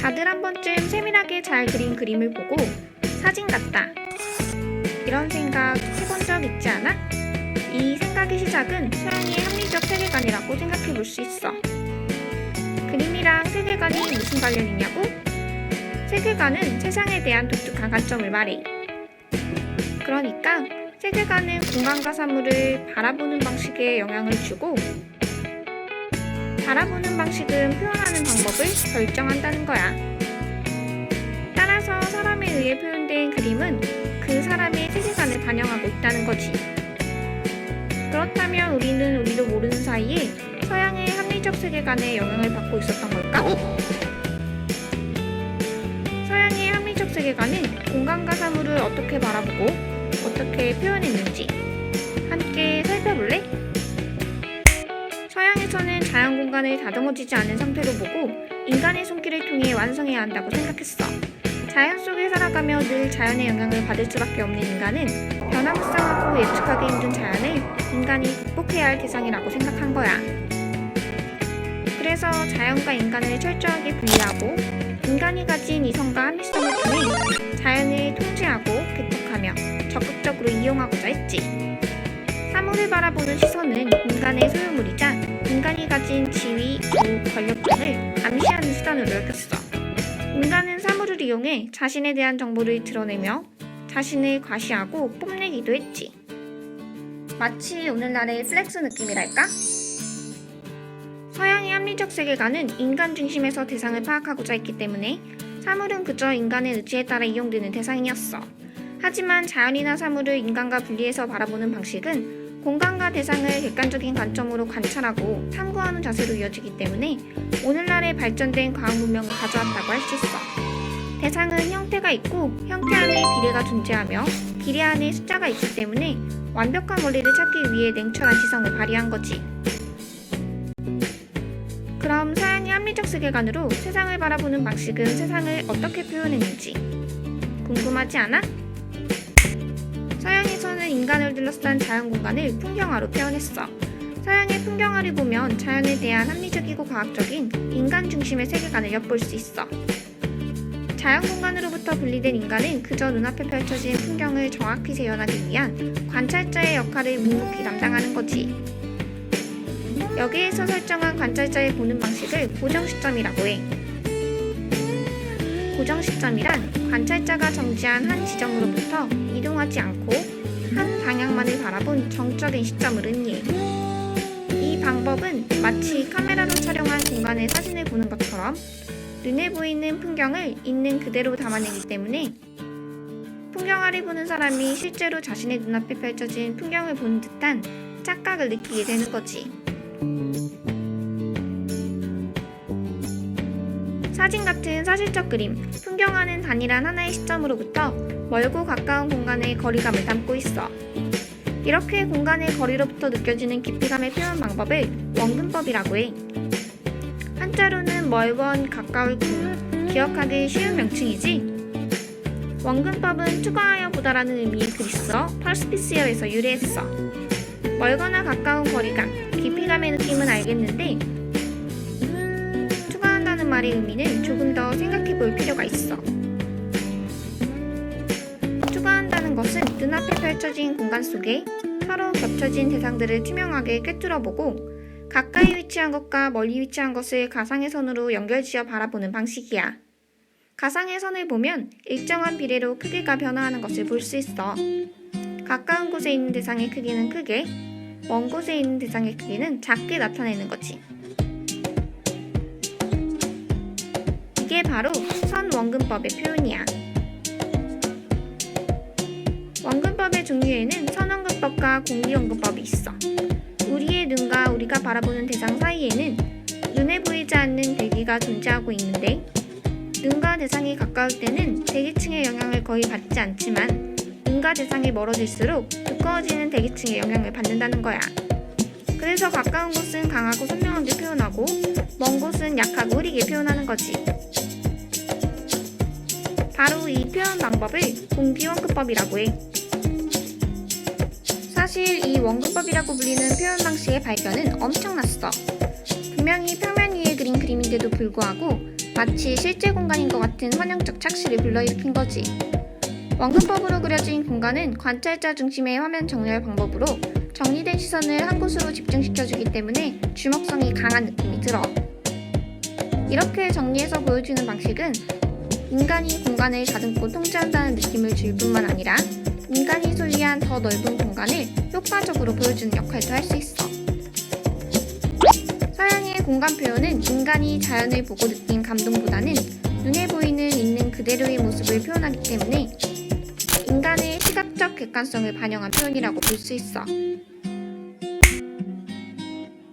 다들 한 번쯤 세밀하게 잘 그린 그림을 보고 사진 같다 이런 생각 해본 적 있지 않아? 이 생각의 시작은 서양의 합리적 세계관이라고 생각해 볼 수 있어. 그림이랑 세계관이 무슨 관련이냐고? 세계관은 세상에 대한 독특한 관점을 말해. 그러니까 세계관은 공간과 사물을 바라보는 방식에 영향을 주고 바라보는 방식은 표현하는 방법을 결정한다는 거야. 따라서 사람에 의해 표현된 그림은 그 사람의 세계관을 반영하고 있다는 거지. 그렇다면 우리는 우리도 모르는 사이에 서양의 합리적 세계관에 영향을 받고 있었던 걸까? 서양의 합리적 세계관은 공간과 사물을 어떻게 바라보고 어떻게 표현했는지 함께 살펴볼래? 서양에서는 자연 공간을 다듬어지지 않은 상태로 보고 인간의 손길을 통해 완성해야 한다고 생각했어. 자연 속에 살아가며 늘 자연의 영향을 받을 수밖에 없는 인간은 변화무쌍하고 예측하기 힘든 자연을 인간이 극복해야 할 대상이라고 생각한 거야. 그래서 자연과 인간을 철저하게 분리하고 인간이 가진 이성과 합리성을 통해 자연을 통제하고 개척하며 적극적으로 이용하고자 했지. 사물을 바라보는 시선은 인간의 소유물이자 인간이 가진 지위, 부, 권력 등을 암시하는 수단으로 여겼어. 인간은 사물을 이용해 자신에 대한 정보를 드러내며 자신을 과시하고 뽐내기도 했지. 마치 오늘날의 플렉스 느낌이랄까? 서양의 합리적 세계관은 인간 중심에서 대상을 파악하고자 했기 때문에 사물은 그저 인간의 의지에 따라 이용되는 대상이었어. 하지만 자연이나 사물을 인간과 분리해서 바라보는 방식은 공간과 대상을 객관적인 관점으로 관찰하고 탐구하는 자세로 이어지기 때문에 오늘날의 발전된 과학 문명을 가져왔다고 할 수 있어. 대상은 형태가 있고 형태 안에 비례가 존재하며 비례 안에 숫자가 있기 때문에 완벽한 원리를 찾기 위해 냉철한 시선을 발휘한 거지. 그럼 서양의 합리적 세계관으로 세상을 바라보는 방식은 세상을 어떻게 표현했는지 궁금하지 않아? 서양에서는 인간을 둘러싼 자연 공간을 풍경화로 표현했어. 서양의 풍경화를 보면 자연에 대한 합리적이고 과학적인 인간 중심의 세계관을 엿볼 수 있어. 자연 공간으로부터 분리된 인간은 그저 눈앞에 펼쳐진 풍경을 정확히 재현하기 위한 관찰자의 역할을 묵묵히 담당하는 거지. 여기에서 설정한 관찰자의 보는 방식을 고정시점이라고 해. 고정시점이란 관찰자가 정지한 한 지점으로부터 이동하지 않고 한 방향만을 바라본 정적인 시점을 의미해. 이 방법은 마치 카메라로 촬영한 공간의 사진을 보는 것처럼 눈에 보이는 풍경을 있는 그대로 담아내기 때문에 풍경화를 보는 사람이 실제로 자신의 눈앞에 펼쳐진 풍경을 보는 듯한 착각을 느끼게 되는 거지. 사진 같은 사실적 그림, 풍경화는 단일한 하나의 시점으로부터 멀고 가까운 공간의 거리감을 담고 있어. 이렇게 공간의 거리로부터 느껴지는 깊이감의 표현 방법을 원근법이라고 해. 한자로는 멀건 가까울 군, 기억하기 쉬운 명칭이지. 원근법은 투과하여 보다라는 의미의 그리스어 펄스피스어에서 유래했어. 멀거나 가까운 거리감, 깊이감의 느낌은 알겠는데 투과한다는 말의 의미는 조금 더 생각해 볼 필요가 있어. 투과한다는 것은 눈앞에 펼쳐진 공간 속에 서로 겹쳐진 대상들을 투명하게 꿰뚫어보고 가까이 위치한 것과 멀리 위치한 것을 가상의 선으로 연결지어 바라보는 방식이야. 가상의 선을 보면 일정한 비례로 크기가 변화하는 것을 볼 수 있어. 가까운 곳에 있는 대상의 크기는 크게, 먼 곳에 있는 대상의 크기는 작게 나타내는 거지. 이게 바로 선원근법의 표현이야. 원근법의 종류에는 선원근법과 공비원근법이 있어. 우리의 눈과 우리가 바라보는 대상 사이에는 눈에 보이지 않는 대기가 존재하고 있는데 눈과 대상이 가까울 때는 대기층의 영향을 거의 받지 않지만 눈과 대상이 멀어질수록 두꺼워지는 대기층의 영향을 받는다는 거야. 그래서 가까운 곳은 강하고 선명하게 표현하고 먼 곳은 약하고 흐리게 표현하는 거지. 바로 이 표현 방법을 공비원근법이라고 해. 사실 이 원근법이라고 불리는 표현 방식의 발견은 엄청났어. 분명히 평면 위에 그린 그림인데도 불구하고 마치 실제 공간인 것 같은 환영적 착시를 불러일으킨 거지. 원근법으로 그려진 공간은 관찰자 중심의 화면 정렬 방법으로 정리된 시선을 한 곳으로 집중시켜주기 때문에 주목성이 강한 느낌이 들어. 이렇게 정리해서 보여주는 방식은 인간이 공간을 다듬고 통제한다는 느낌을 줄 뿐만 아니라 인간이 소유한 더 넓은 공간을 효과적으로 보여주는 역할도 할 수 있어. 서양의 공간 표현은 인간이 자연을 보고 느낀 감동보다는 눈에 보이는 있는 그대로의 모습을 표현하기 때문에 인간의 시각적 객관성을 반영한 표현이라고 볼 수 있어.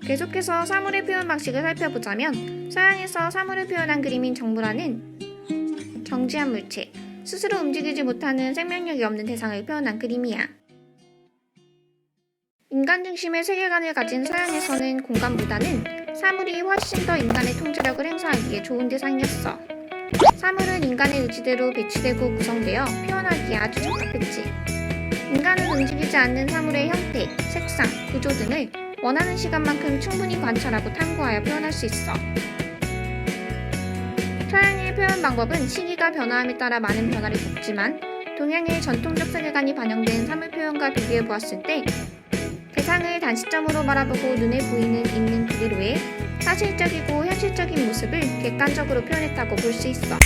계속해서 사물의 표현 방식을 살펴보자면 서양에서 사물을 표현한 그림인 정물화는 정지한 물체, 스스로 움직이지 못하는 생명력이 없는 대상을 표현한 그림이야. 인간 중심의 세계관을 가진 서양에서는 공간보다는 사물이 훨씬 더 인간의 통제력을 행사하기에 좋은 대상이었어. 사물은 인간의 의지대로 배치되고 구성되어 표현하기에 아주 적합했지. 인간은 움직이지 않는 사물의 형태, 색상, 구조 등을 원하는 시간만큼 충분히 관찰하고 탐구하여 표현할 수 있어. 서양의 표현 방법은 시기가 변화함에 따라 많은 변화를 겪지만 동양의 전통적 세계관이 반영된 사물 표현과 비교해 보았을 때 대상을 단시점으로 바라보고 눈에 보이는 있는 그대로의 사실적이고 현실적인 모습을 객관적으로 표현했다고 볼 수 있어.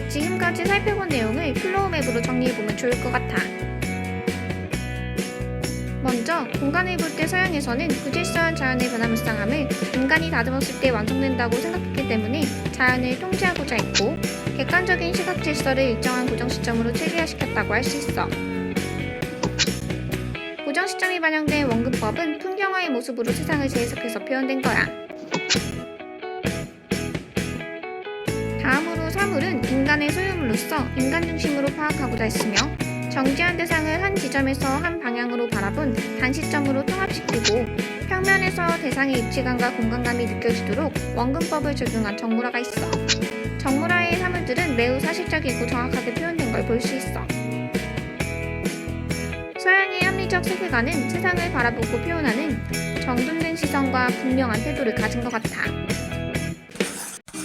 지금까지 살펴본 내용을 플로우맵으로 정리해보면 좋을 것 같아. 먼저 공간을 볼 때 서양에서는 부질서한 자연의 변화무쌍함을 인간이 다듬었을 때 완성된다고 생각했기 때문에 자연을 통제하고자 했고 객관적인 시각 질서를 일정한 고정 시점으로 체계화시켰다고 할 수 있어. 고정 시점이 반영된 원근법은 풍경화의 모습으로 세상을 재해석해서 표현된 거야. 다음으로 사물은 인간의 소유물로서 인간 중심으로 파악하고자 했으며 정지한 대상을 한 지점에서 한 방향으로 바라본 단시점으로 통합시키고 평면에서 대상의 입체감과 공간감이 느껴지도록 원근법을 적용한 정물화가 있어. 정물화의 사물들은 매우 사실적이고 정확하게 표현된 걸 볼 수 있어. 서양의 합리적 세계관은 세상을 바라보고 표현하는 정돈된 시선과 분명한 태도를 가진 것 같아.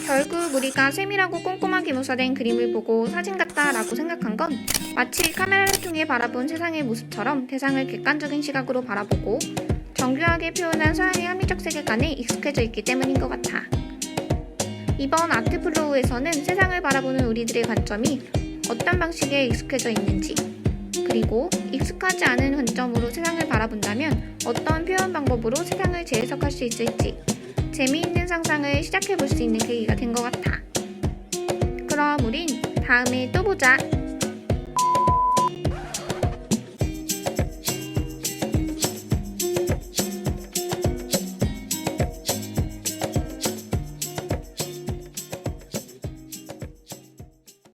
결국 우리가 세밀하고 꼼꼼하게 묘사된 그림을 보고 사진 같다 라고 생각한 건 마치 카메라를 통해 바라본 세상의 모습처럼 대상을 객관적인 시각으로 바라보고 정교하게 표현한 서양의 합리적 세계관에 익숙해져 있기 때문인 것 같아. 이번 아트플로우에서는 세상을 바라보는 우리들의 관점이 어떤 방식에 익숙해져 있는지 그리고 익숙하지 않은 관점으로 세상을 바라본다면 어떤 표현 방법으로 세상을 재해석할 수 있을지 재미있는 상상을 시작해볼 수 있는 계기가 된 것 같아. 그럼 우린 다음에 또 보자.